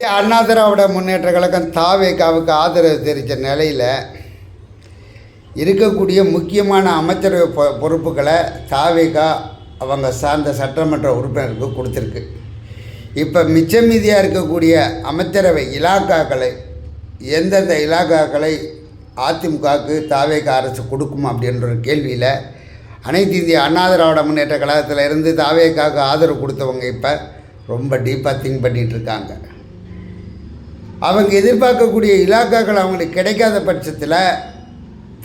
அண்ணா திராவிட முன்னேற்ற கழகம் தாவேகாவுக்கு ஆதரவு தெரிவித்த நிலையில் இருக்கக்கூடிய முக்கியமான அமைச்சரவை பொறுப்புகளை தாவேகா அவங்க சார்ந்த சட்டமன்ற உறுப்பினருக்கு கொடுத்துருக்கு. இப்போ மிச்சம் மீதியாக இருக்கக்கூடிய அமைச்சரவை இலாக்காக்களை எந்தெந்த இலாக்காக்களை அதிமுகவுக்கு தாவேகா அரசு கொடுக்கும் அப்படின்ற ஒரு கேள்வியில் அனைத்து இந்திய அண்ணா திராவிட முன்னேற்ற கழகத்தில் இருந்து தாவேகாவுக்கு ஆதரவு கொடுத்தவங்க இப்போ ரொம்ப டீப்பாக திங்க் பண்ணிகிட்ருக்காங்க. அவங்க எதிர்பார்க்கக்கூடிய இலாக்காக்கள் அவங்களுக்கு கிடைக்காத பட்சத்தில்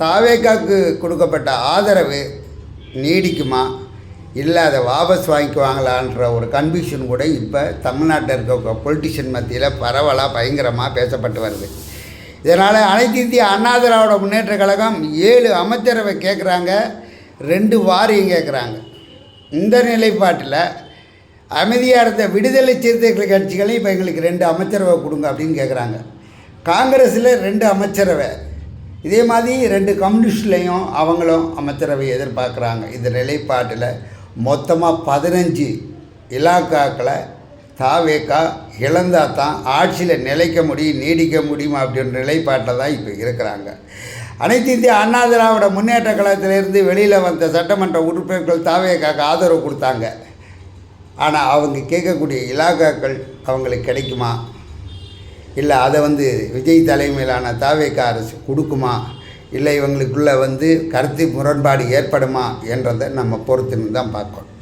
தாவேகாவுக்கு கொடுக்கப்பட்ட ஆதரவு நீடிக்குமா இல்லை அதை வாபஸ் வாங்கிக்குவாங்களான்ற ஒரு கன்ஃபியூஷன் கூட இப்போ தமிழ்நாட்டில் இருக்க பொலிட்டிஷியன் மத்தியில் பரவலாக பயங்கரமாக பேசப்பட்டு வருது. இதனால் அனைத்து இந்திய அண்ணா திராவிட முன்னேற்ற கழகம் 7 அமைச்சரவை கேட்குறாங்க, 2 வாரியம் கேட்குறாங்க. இந்த நிலைப்பாட்டில் அமைதியாக இருந்த விடுதலை சிறுத்தைகள் கட்சிகளையும் இப்போ எங்களுக்கு 2 அமைச்சரவை கொடுங்க அப்படின்னு கேட்குறாங்க. காங்கிரஸில் 2 அமைச்சரவை, இதே மாதிரி 2 கம்யூனிஸ்ட்லேயும் அவங்களும் அமைச்சரவை எதிர்பார்க்குறாங்க. இந்த நிலைப்பாட்டில் மொத்தமாக 15 இலாக்காக்களை தாவேகா இழந்தால் தான் ஆட்சியில் நிலைக்க முடியும், நீடிக்க முடியும் அப்படின்ற நிலைப்பாட்டில் தான் இப்போ இருக்கிறாங்க. அனைத்து இந்திய அண்ணா திராவிட முன்னேற்ற கழகத்திலிருந்து வெளியில் வந்த சட்டமன்ற உறுப்பினர்கள் தாவேகாவுக்கு ஆதரவு கொடுத்தாங்க. ஆனால் அவங்க கேட்கக்கூடிய இலாக்காக்கள் அவங்களுக்கு கிடைக்குமா இல்லை அதை விஜய் தலைமையிலான தாவேகா அரசு கொடுக்குமா இல்லை இவங்களுக்குள்ளே கருத்து முரண்பாடு ஏற்படுமா என்றதை நம்ம பொறுத்துன்னு தான் பார்க்கணும்.